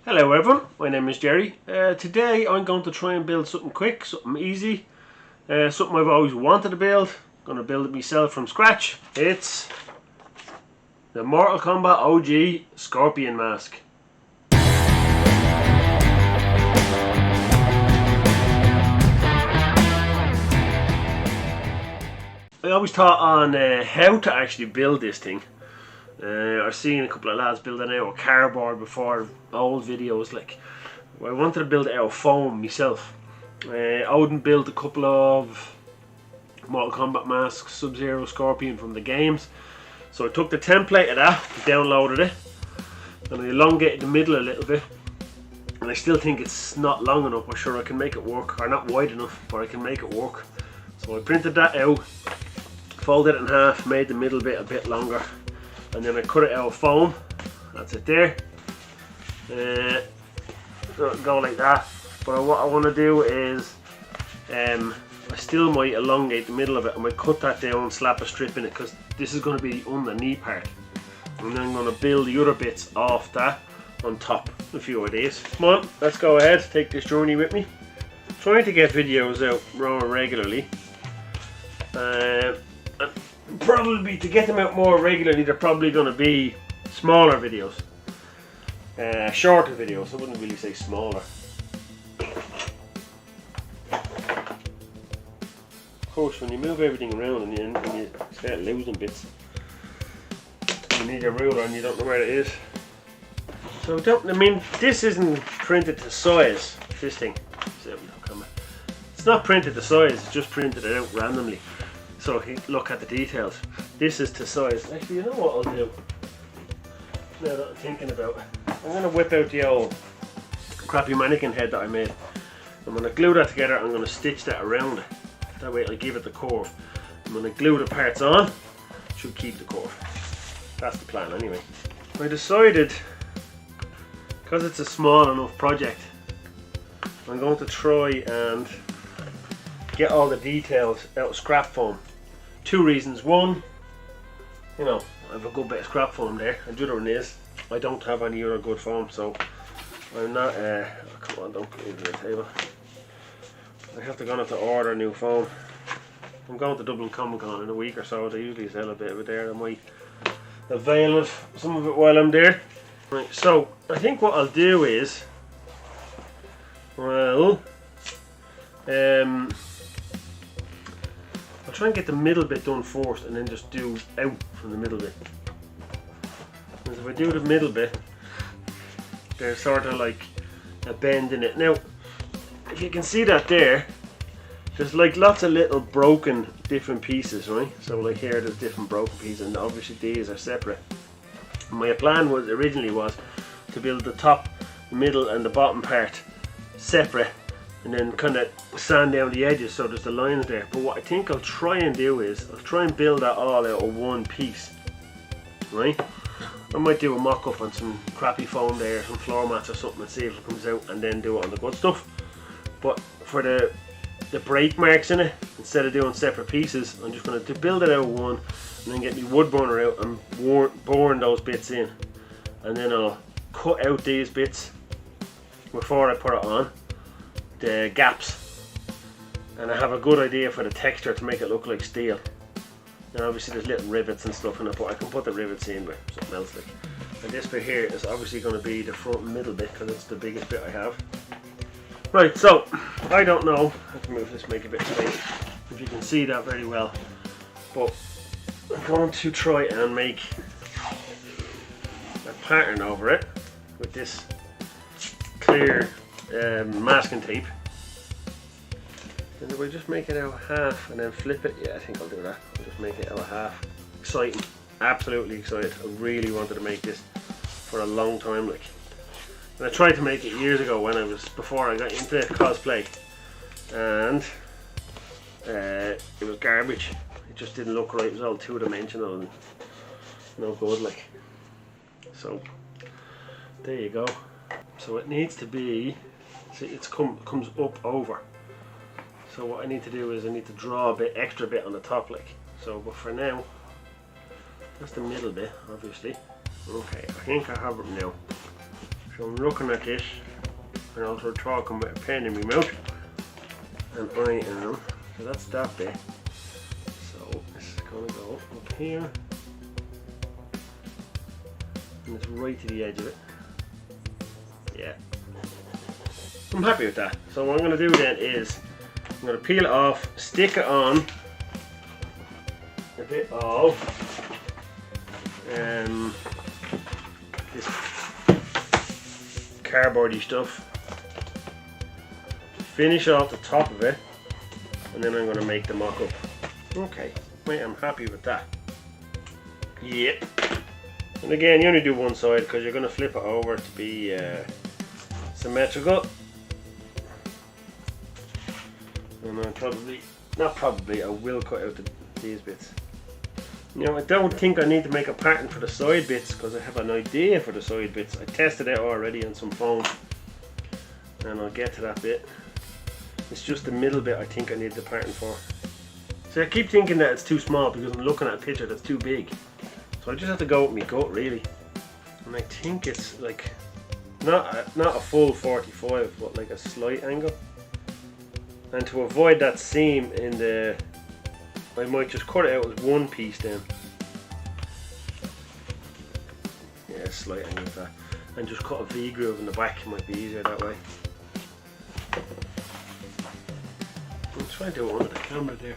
Hello everyone, my name is Jerry. Today I'm going to try and build something quick, something easy, something I've always wanted to build. I'm going to build it myself from scratch. It's the Mortal Kombat OG Scorpion mask. I always thought on how to actually build this thing. I've seen a couple of lads building out of cardboard before, old videos. Like, I wanted to build it out of foam myself. I wouldn't build a couple of Mortal Kombat masks, Sub-Zero, Scorpion from the games. So I took the template of that, downloaded it, and I elongated the middle a little bit. And I still think it's not long enough. I'm sure I can make it work, or not wide enough, but I can make it work. So I printed that out, folded it in half, made the middle bit a bit longer. And then I cut it out of foam. That's it there. Go like that. But what I want to do is, I still might elongate the middle of it. I might cut that down and slap a strip in it, because this is going to be on the knee part. And then I'm going to build the other bits off that on top. A few ideas. Come on, let's go ahead. Take this journey with me. I'm trying to get videos out more regularly. Probably to get them out more regularly, they're probably going to be smaller videos, shorter videos. I wouldn't really say smaller. Of course, when you move everything around and you start losing bits, you need a ruler and you don't know where it is. So this isn't printed to size. This thing, it's not printed to size. It's just printed it out randomly. So look at the details. This is to size. Actually, you know what I'll do? Now that I'm thinking about it, I'm going to whip out the old crappy mannequin head that I made. I'm going to glue that together. I'm going to stitch that around it. That way I'll give it the curve. I'm going to glue the parts on. Should keep the curve. That's the plan anyway. I decided, because it's a small enough project, I'm going to try and get all the details out of scrap foam. Two reasons. One, I have a good bit of scrap foam there, and the other one is I don't have any other good foam, so I'm not come on, don't put it on the table. I have to go to order new foam. I'm going to Dublin Comic Con in a week or so. They usually sell a bit of it there. I might avail of some of it while I'm there. Right, so I think what I'll do is, well, I'll try and get the middle bit done first, and then just do out from the middle bit. Because if I do the middle bit, there's sort of like a bend in it. Now, if you can see that there's like lots of little broken different pieces, right? So like here there's different broken pieces, and obviously these are separate. My plan originally was to build the top, the middle and the bottom part separate, and then kind of sand down the edges so there's the lines there. But what I think I'll try and do is I'll try and build that all out of one piece, right? I might do a mock-up on some crappy foam there, some floor mats or something, and see if it comes out, and then do it on the good stuff. But for the break marks in it, instead of doing separate pieces, I'm just going to build it out of one, and then get my wood burner out and burn those bits in, and then I'll cut out these bits before I put it on, the gaps, and I have a good idea for the texture to make it look like steel. And obviously there's little rivets and stuff in it, but I can put the rivets in with something else like. And this bit here is obviously going to be the front and middle bit, because it's the biggest bit I have. Right, so I don't know, I have to move this, make a bit of space, if you can see that very well, but I'm going to try and make a pattern over it with this clear masking tape. And if I just make it out half and then flip it, yeah, I think I'll do that. I'll just make it out half. Exciting, absolutely excited. I really wanted to make this for a long time, like. And I tried to make it years ago before I got into cosplay, and it was garbage. It just didn't look right. It was all two-dimensional and no good, like. So there you go. So it needs to be, see, it comes up over. So what I need to do is I need to draw a extra bit on the top, like so. But for now, that's the middle bit, obviously. Okay, I think I have it now. So I'm looking at this and also talking with a pen in my mouth, and I am, so that's that bit. So this is going to go up here, and it's right to the edge of it. Yeah, I'm happy with that. So what I'm going to do then is I'm going to peel it off, stick it on a bit of this cardboardy stuff, finish off the top of it, and then I'm going to make the mock-up. Okay, right, I'm happy with that. Yep. And again, you only do one side because you're going to flip it over to be symmetrical. And I will cut out these bits. You know, I don't think I need to make a pattern for the side bits because I have an idea for the side bits. I tested it already on some foam, and I'll get to that bit. It's just the middle bit I think I need the pattern for. So I keep thinking that it's too small because I'm looking at a picture that's too big. So I just have to go with my gut really. And I think it's like not a full 45, but like a slight angle. And to avoid that seam in the, I might just cut it out as one piece then. Yeah, slight angle with that. And just cut a V groove in the back, it might be easier that way. I'm trying to do it under the camera there.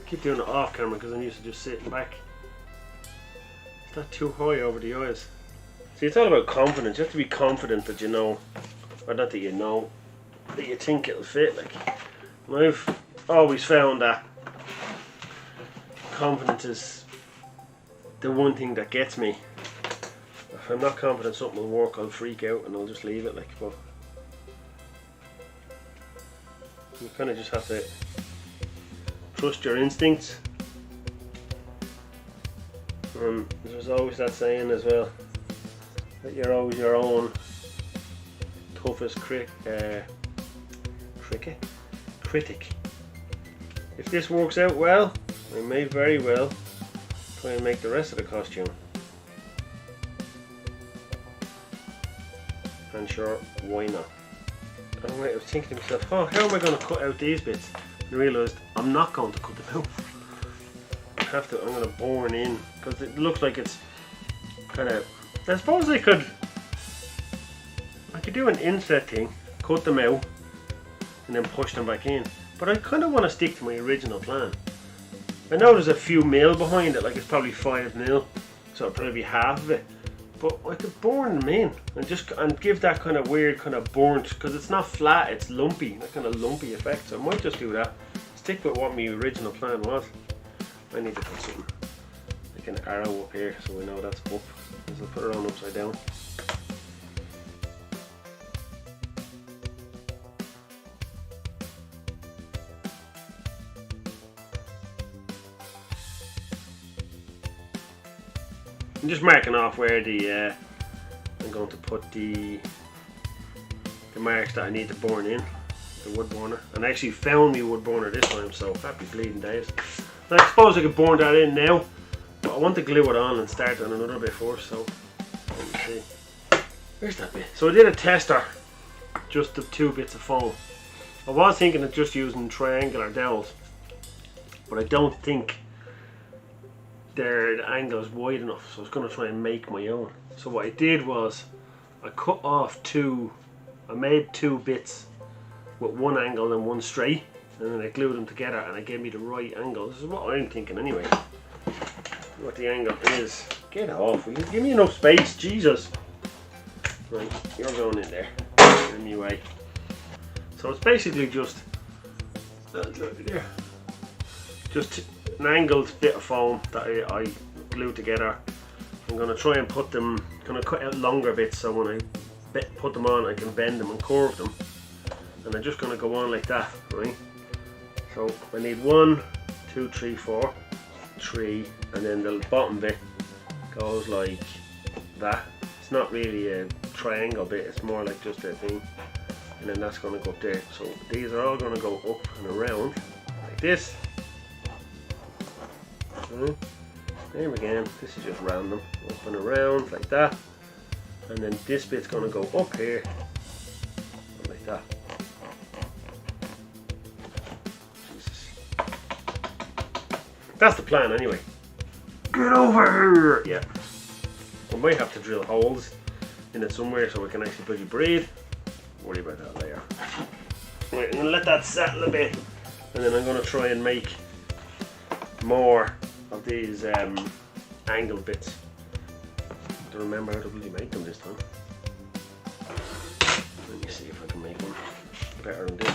I keep doing it off camera because I'm used to just sitting back. It's not too high over the eyes. See, it's all about confidence. You have to be confident that you know, or not that you know, that you think it'll fit. Like, and I've always found that confidence is the one thing that gets me. If I'm not confident something will work, I'll freak out and I'll just leave it. Like, but you kind of just have to trust your instincts. There's always that saying as well, that you're always your own toughest critic. If this works out well, I may very well try and make the rest of the costume. And sure, why not? And I was thinking to myself, oh, how am I going to cut out these bits? And realised I'm not going to cut them out. I'm going to bore in because it looks like it's kind of. I suppose I could do an inset thing, cut them out, and then push them back in. But I kind of want to stick to my original plan. I know there's a few mil behind it, like it's probably 5 mil, so it'll probably be half of it. But I could burn them in and give that kind of weird kind of burnt, because it's not flat, it's lumpy, that kind of lumpy effect. So I might just do that. Stick with what my original plan was. I need to put something like an arrow up here so we know that's up. I'll put it on upside down. I'm just marking off where I'm going to put the marks that I need to burn in, the wood burner. And I actually found me wood burner this time, so happy bleeding days. And I suppose I could burn that in now, but I want to glue it on and start on another bit first, so let me see. Where's that bit? So I did a tester, just the 2 bits of foam. I was thinking of just using triangular dowels, but I don't think the angle is wide enough, so I was going to try and make my own. So what I did was I cut off I made 2 bits with one angle and one straight, and then I glued them together and it gave me the right angle. This is what I'm thinking anyway. What the angle is. Get off, will you give me enough space, Jesus. Right, you're going in there. Anyway. So it's basically just an angled bit of foam that I glued together. I'm going to try and put them, going to cut out longer bits so when I put them on I can bend them and curve them. And I'm just going to go on like that, right? So I need 1, 2, 3, 4, 3, and then the bottom bit goes like that. It's not really a triangle bit, it's more like just a thing. And then that's going to go up there. So these are all going to go up and around like this. There we go. This is just random. Up and around like that. And then this bit's going to go up here, like that. Jesus. That's the plan anyway. Get over here! Yeah. We might have to drill holes in it somewhere so we can actually bloody breathe. Worry about that later. Right, I'm going to let that settle a bit, and then I'm going to try and make more of these angle bits. I don't remember how to really make them this time. Let me see if I can make one better than this.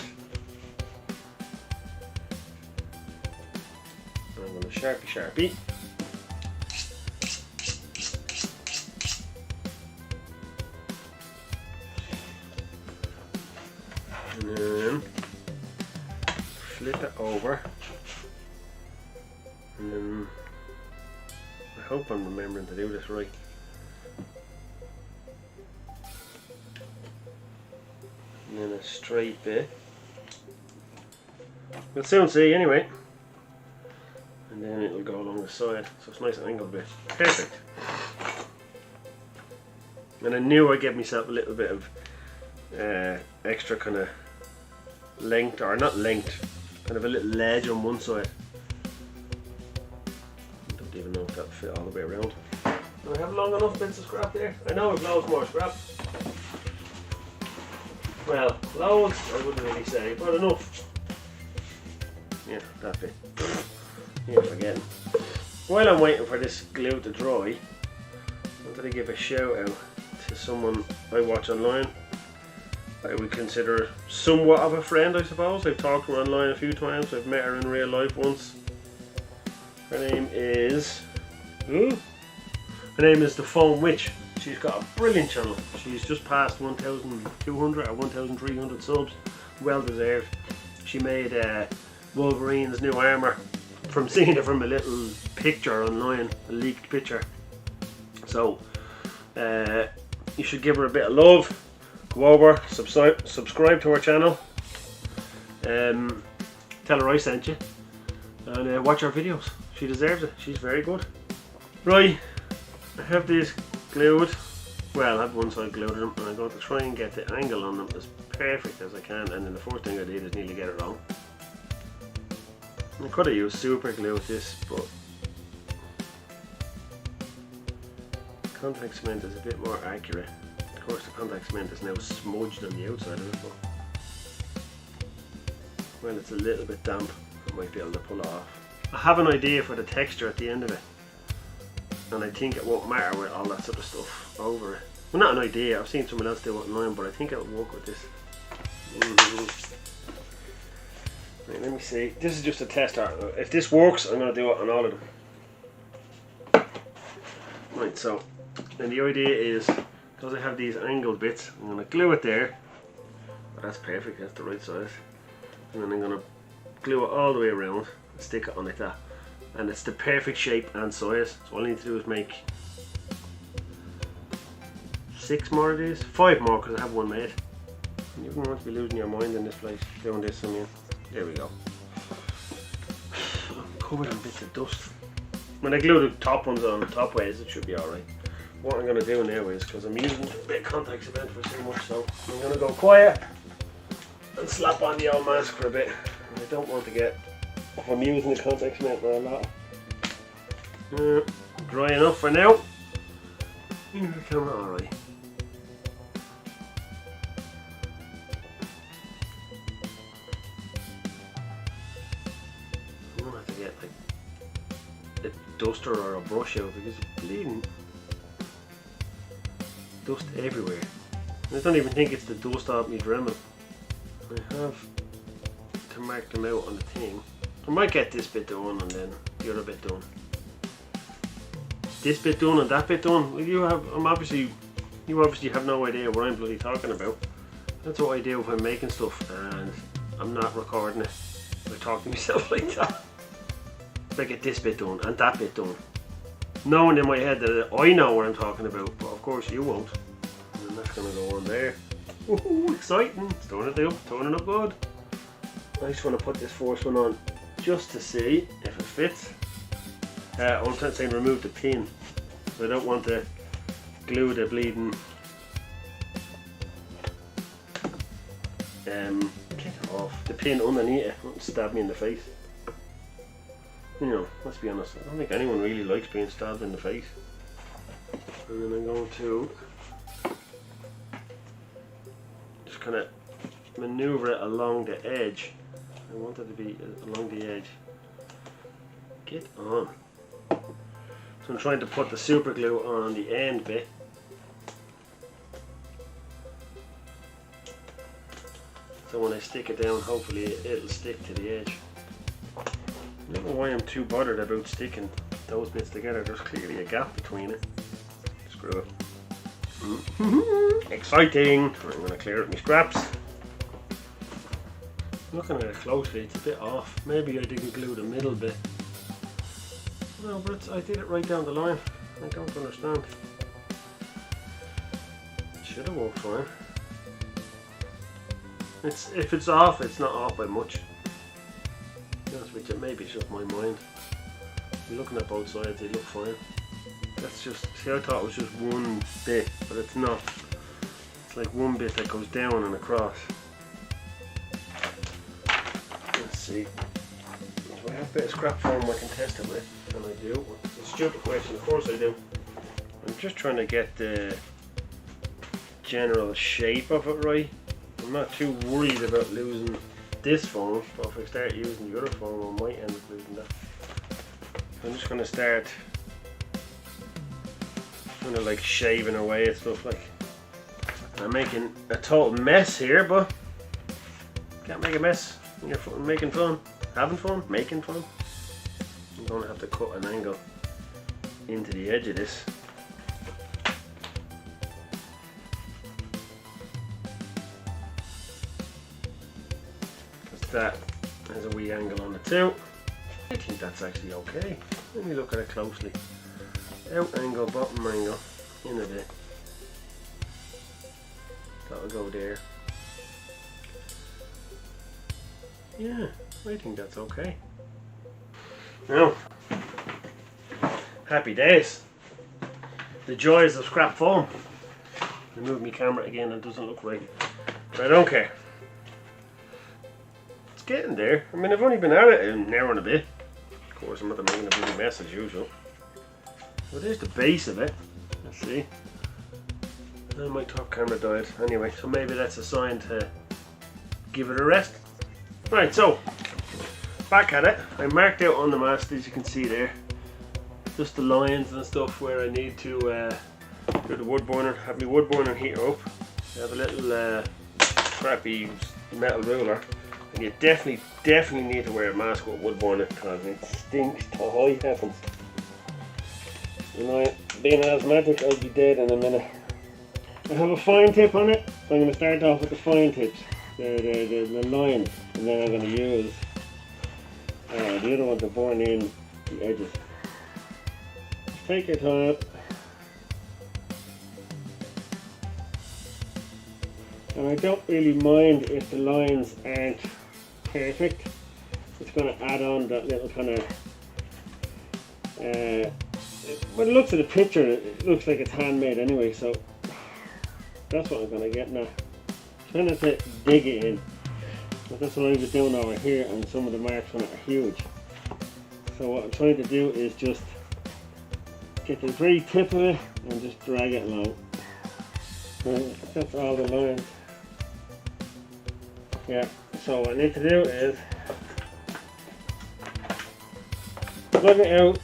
I'm going to Sharpie. And then flip it over. And then I hope I'm remembering to do this right. And then a straight bit. We'll soon see anyway. And then it'll go along the side, so it's a nice angled bit. Perfect. And I knew I'd give myself a little bit of extra kind of length, or not length, kind of a little ledge on one side. I don't even know if that'll fit all the way around. Do I have long enough bits of scrap there? I know I've loads more scrap. Well, loads I wouldn't really say, but enough. Yeah, that bit. Yeah, forgetting. While I'm waiting for this glue to dry, I'm going to give a shout out to someone I watch online. I would consider somewhat of a friend, I suppose. I've talked to her online a few times. I've met her in real life once. Her name is... Her name is The Foam Witch. She's got a brilliant channel. She's just passed 1,200 or 1,300 subs. Well deserved. She made Wolverine's new armour from seeing it from a little picture online, a leaked picture. So you should give her a bit of love. Go over, subscribe to her channel. Tell her I sent you, and watch her videos. She deserves it. She's very good. Right, I have these glued. Well, I have one side glued to them, and I'm going to try and get the angle on them as perfect as I can. And then the first thing I did is nearly get it wrong. I could have used super glue with this, but contact cement is a bit more accurate. Of course, the contact cement is now smudged on the outside of it, but when it's a little bit damp, I might be able to pull it off. I have an idea for the texture at the end of it, and I think it won't matter with all that sort of stuff over it. Well, not an idea, I've seen someone else do it online, but I think it'll work with this. Right, let me see. This is just a tester. If this works, I'm going to do it on all of them. Right, so, and the idea is, because I have these angled bits, I'm going to glue it there. Oh, that's perfect, that's the right size. And then I'm going to glue it all the way around and stick it on like that. And it's the perfect shape and size. So all I need to do is make 6 more of these. 5 more, because I have one made. You wouldn't want to be losing your mind in this place doing this, I mean. There we go. I'm covered in bits of dust. When I glue the top ones on the top ways, it should be alright. What I'm going to do now is, because I'm using a bit of contact cement for so much, so I'm going to go quiet and slap on the old mask for a bit. And I don't want to get, if I'm using the contact cement for a lot. Dry enough for now. Here's the camera, alright. Duster or a brush out because it's bleeding dust everywhere. I don't even think it's the dust off me Dremel. I have to mark them out on the thing. I might get this bit done and then the other bit done. This bit done and that bit done. Well, you obviously have no idea what I'm bloody talking about. That's what I do if I'm making stuff and I'm not recording it. I talk to myself like that. I get this bit done and that bit done, knowing in my head that I know what I'm talking about, but of course you won't. And that's going to go on there. Ooh, exciting! It's turning up good. I just want to put this first one on just to see if it fits. I'm saying remove the pin. I don't want to glue the bleeding get off the pin underneath it and stab me in the face. You know, let's be honest, I don't think anyone really likes being stabbed in the face. And then I'm going to just kind of maneuver it along the edge. I want it to be along the edge. Get on. So I'm trying to put the super glue on the end bit. So when I stick it down, hopefully it'll stick to the edge. I don't know why I'm too bothered about sticking those bits together. There's clearly a gap between it. Screw it. Exciting! I'm going to clear up my scraps. Looking at it closely, it's a bit off. Maybe I didn't glue the middle bit. No, but I did it right down the line. I don't understand. It should have worked fine. If it's off, it's not off by much. To be honest with you, maybe it's just my mind. Looking at both sides, they look fine. That's just, see, I thought it was just one bit, but it's not. It's like one bit that goes down and across. Let's see. Do I have a bit of scrap foam I can test it with? And I do. It's a stupid question, of course I do. I'm just trying to get the general shape of it right. I'm not too worried about losing this foam, but if I start using the other foam I might end up losing that. I'm just going to start kind of like shaving away and stuff like. I'm making a total mess here, but can't make a mess when you're making fun. Having fun, making fun. I'm going to have to cut an angle into the edge of this. That has a wee angle on it too. I think that's actually okay. Let me look at it closely. Out angle, bottom angle, in a bit. That'll go there. Yeah, I think that's okay. Now, happy days. The joys of scrap foam. I move my camera again and it doesn't look right. But I don't care. Getting there. I mean, I've only been at it an hour and a bit. Of course, I'm not making a bloody mess as usual. But there's the base of it. Let's see. And my top camera died. Anyway, so maybe that's a sign to give it a rest. Right, so back at it. I marked out on the mast, as you can see there, just the lines and stuff where I need to do the wood burner. Have my wood burner heater up. I have a little crappy metal ruler. And you definitely need to wear a mask with wood burner because it stinks to high heavens. And being asthmatic, I'll be dead in a minute. I have a fine tip on it, so I'm going to start off with the fine tips, the lines, and then I'm going to use the other one to burn in the edges. Take your time. And I don't really mind if the lines aren't perfect. It's going to add on that little kind of when it looks at the picture it looks like it's handmade anyway, so that's what I'm going to get now. Trying to dig it in, but that's what I was doing over here, and some of the marks on it are huge. So what I'm trying to do is just get the very tip of it and just drag it along. That's all the lines. Yeah, so what I need to do is plug it out,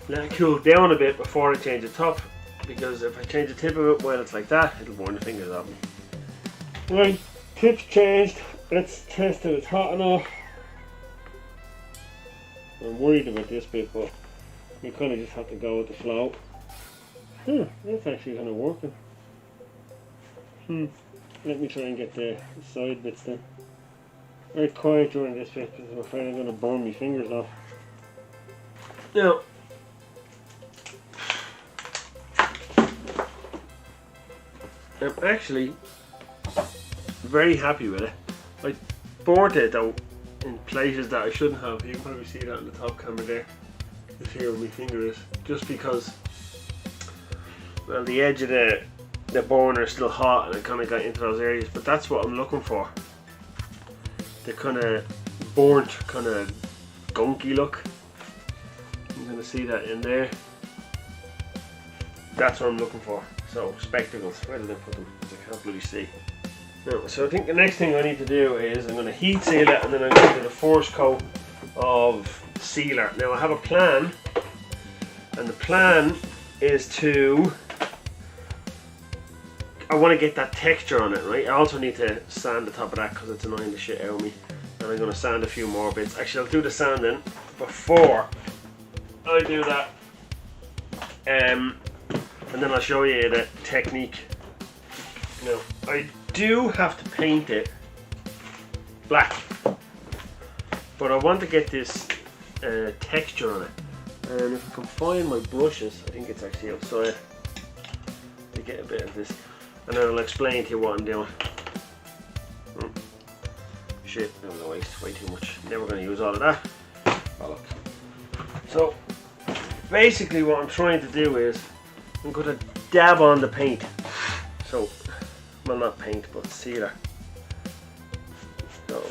let it cool down a bit before I change the top, because if I change the tip of it while it's like that, it'll burn the fingers off me. Right, tip's changed. Let's test if it's hot enough. I'm worried about this bit, but you kind of just have to go with the flow. That's actually kind of working. Let me try and get the side bits then. Very quiet during this bit because I'm afraid I'm going to burn my fingers off. Now, I'm actually very happy with it. I burnt it though in places that I shouldn't have. You can probably see that on the top camera there. Just here where my finger is. Just because, well, the edge of the the burner is still hot and it kind of got into those areas, but that's what I'm looking for. The kind of burnt, kind of gunky look. You're going to see that in there. That's what I'm looking for. So spectacles, where did I put them? I can't really see. No, so I think the next thing I need to do is I'm going to heat seal it, and then I'm going to do the first coat of sealer. Now I have a plan, and the plan is to, I want to get that texture on it, right? I also need to sand the top of that because it's annoying the shit out of me, and I'm going to sand a few more bits. Actually, I'll do the sanding before I do that, and then I'll show you the technique. Now I do have to paint it black, but I want to get this texture on it, and if I can find my brushes, I think it's actually outside, to get a bit of this, and then I'll explain to you what I'm doing. Shit, that was a waste, way too much. Never going to use all of that. Oh, look. So basically what I'm trying to do is I'm going to dab on the paint. So, well, not paint, but sealer. So,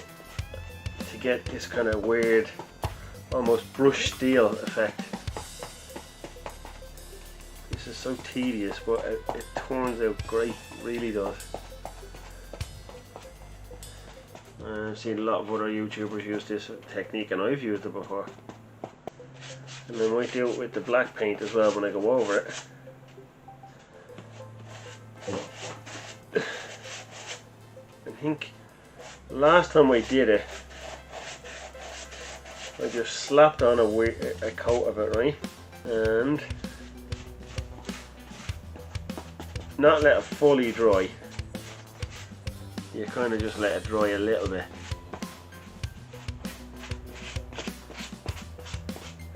to get this kind of weird, almost brush steel effect. This is so tedious, but it turns out great, it really does. I've seen a lot of other YouTubers use this technique, and I've used it before. And I might do it with the black paint as well when I go over it. I think last time I did it, I just slapped on a coat of it, right? And not let it fully dry. You kind of just let it dry a little bit.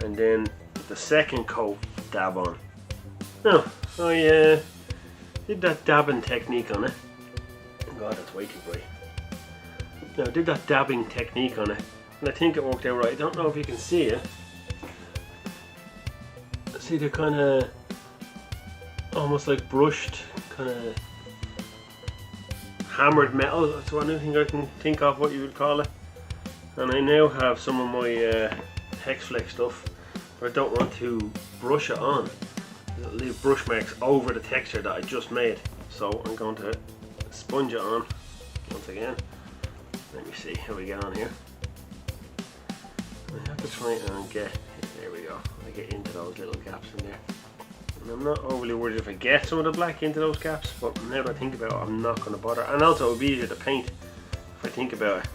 And then the second coat, dab on. Now, I did that dabbing technique on it. God, that's way too bright. Now, I did that dabbing technique on it, and I think it worked out right. I don't know if you can see it. See the kind of almost like brushed, kind of hammered metal. That's one thing I can think of what you would call it. And I now have some of my Hex Flex stuff, but I don't want to brush it on. It'll leave brush marks over the texture that I just made. So I'm going to sponge it on once again. Let me see how we get on here. I have to try and get, there we go, I get into those little gaps in there. And I'm not overly worried if I get some of the black into those gaps, but now that I think about it, I'm not going to bother. And also it would be easier to paint if I think about it.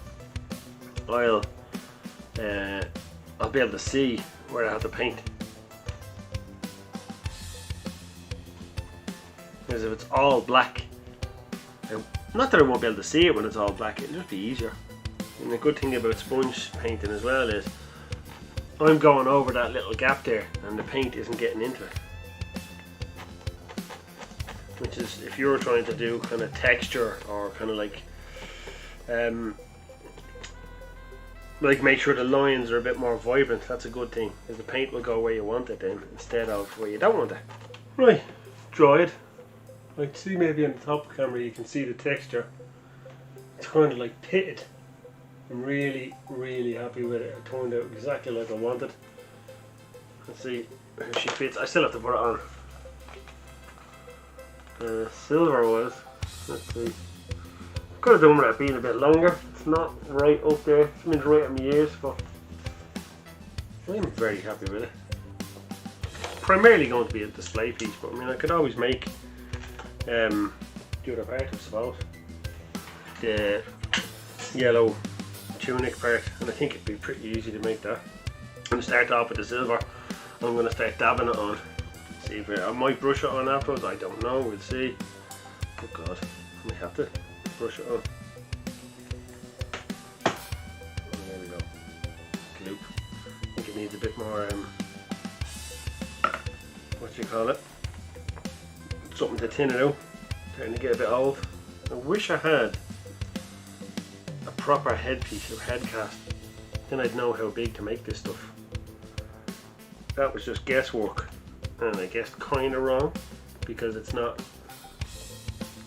I'll be able to see where I have to paint. Because if it's all black, not that I won't be able to see it when it's all black, it'll just be easier. And the good thing about sponge painting as well is I'm going over that little gap there and the paint isn't getting into it. Which is, if you're trying to do kind of texture or kind of like make sure the lines are a bit more vibrant, that's a good thing, because the paint will go where you want it then instead of where you don't want it. Right, dried. I can see maybe on the top camera you can see the texture. It's kind of like pitted. I'm really, really happy with it. It turned out exactly like I wanted. Let's see how she fits. I still have to put it on. Silver was, let's see. Could have done with it being a bit longer. It's not right up there. It's been right on my ears, but I'm very happy with it. Primarily going to be a display piece, but I mean I could always make the other part, I suppose. The yellow tunic part, and I think it'd be pretty easy to make that. I'm going to start off with the silver. I'm going to start dabbing it on. See if I might brush it on afterwards, I don't know, we'll see. Oh god, I might have to brush it on. Oh, there we go. Gloop. I think it needs a bit more, what do you call it? Something to thin it out. Starting to get a bit old. I wish I had a proper headpiece or head cast. Then I'd know how big to make this stuff. That was just guesswork. And I guess kind of wrong, because it's not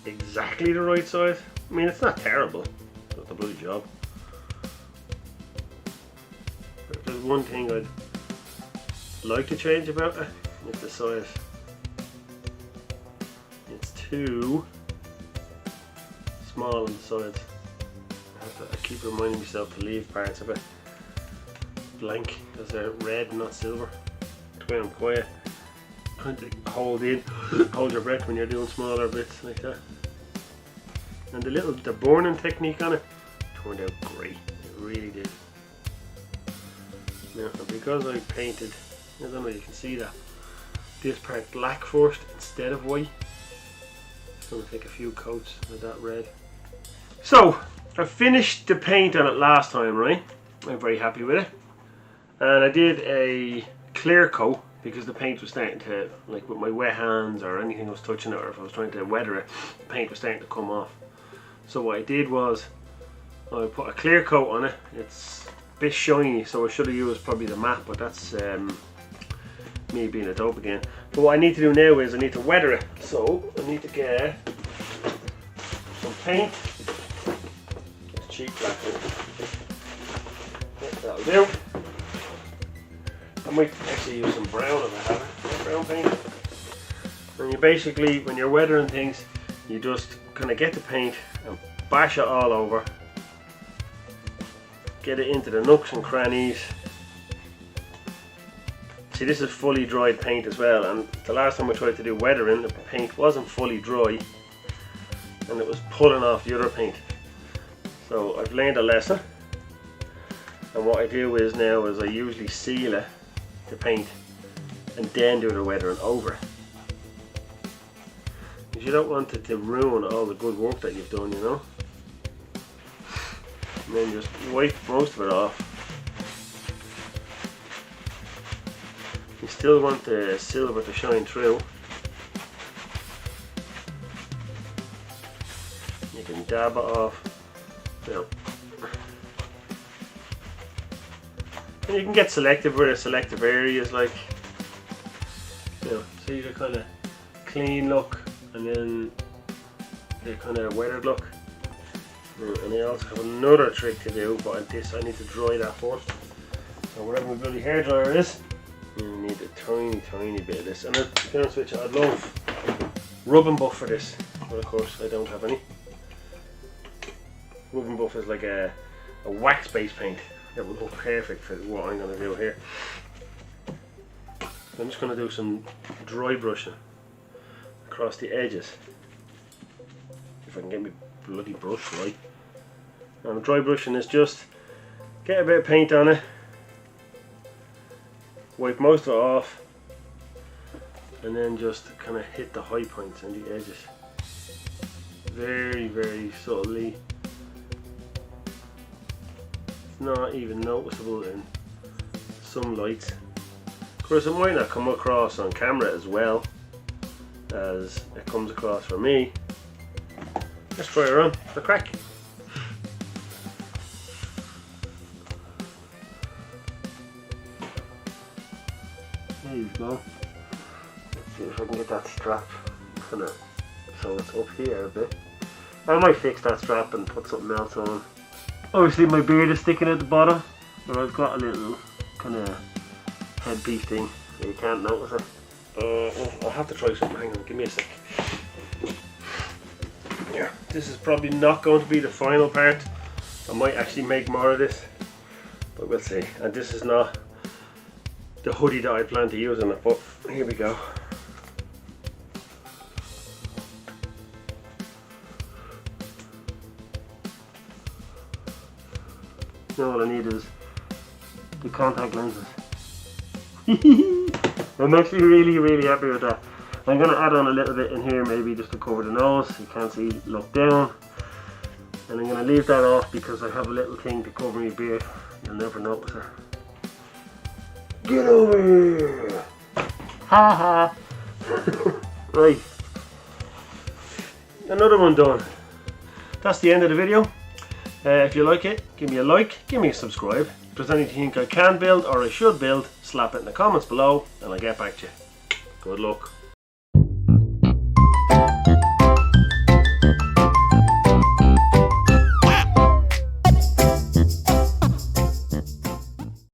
exactly the right size. I mean, it's not terrible. It's a bloody job. If there's one thing I'd like to change about it, it's the size. It's too small on the sides. I keep reminding myself to leave parts of it blank because they're red, not silver. That's why I'm quiet. Trying to hold your breath when you're doing smaller bits like that. And the burning technique on it turned out great. It really did. Now, because I painted, I don't know if you can see that, this part black first instead of white. I'm going to take a few coats of that red. So, I finished the paint on it last time, right? I'm very happy with it. And I did a clear coat because the paint was starting to, like with my wet hands or anything I was touching it, or if I was trying to weather it, the paint was starting to come off. So what I did was, I put a clear coat on it. It's a bit shiny, so I should have used probably the matte, but that's me being a dope again. But what I need to do now is I need to weather it. So I need to get some paint. It's cheap black. Yeah, that'll do. I might actually use some brown if I have it. Brown paint. And you basically, when you're weathering things, you just kind of get the paint and bash it all over. Get it into the nooks and crannies. See, this is fully dried paint as well, and the last time I tried to do weathering, the paint wasn't fully dry and it was pulling off the other paint. So I've learned a lesson, and what I do is now is I usually seal it, the paint, and then do the weathering over it. Because you don't want it to ruin all the good work that you've done, you know. And then just wipe most of it off. You still want the silver to shine through. You can dab it off. Now, and you can get selective where the selective areas, like, you know, see the kind of clean look and then the kind of weathered look. And I also have another trick to do, but this I need to dry that first. So whatever my bloody hairdryer is, you need a tiny bit of this. And to be honest with you, I'd love rub and buff for this, but of course I don't have any. Rub and buff is like a wax-based paint that would look perfect for what I'm going to do here. I'm just going to do some dry brushing across the edges. If I can get my bloody brush right. And dry brushing is just get a bit of paint on it, wipe most of it off, and then just kind of hit the high points and the edges very, very subtly. It's not even noticeable in some lights. Of course, it might not come across on camera as well as it comes across for me. Let's try it on for crack. There you go. Let's see if I can get that strap kind of so it's up here a bit. I might fix that strap and put something else on. Obviously my beard is sticking at the bottom, but I've got a little kind of headpiece thing so you can't notice it. I'll have to try something. Hang on, give me a sec. Yeah, this is probably not going to be the final part. I might actually make more of this, but we'll see. And this is not the hoodie that I plan to use in it, but here we go. Now all I need is the contact lenses. I'm actually really happy with that. I'm going to add on a little bit in here, maybe just to cover the nose. You can't see, look down. And I'm going to leave that off because I have a little thing to cover my beard. You'll never notice it. Get over here! Ha ha! Right. Another one done. That's the end of the video. If you like it, give me a like, give me a subscribe. If there's anything you think I can build or I should build, slap it in the comments below and I'll get back to you. Good luck.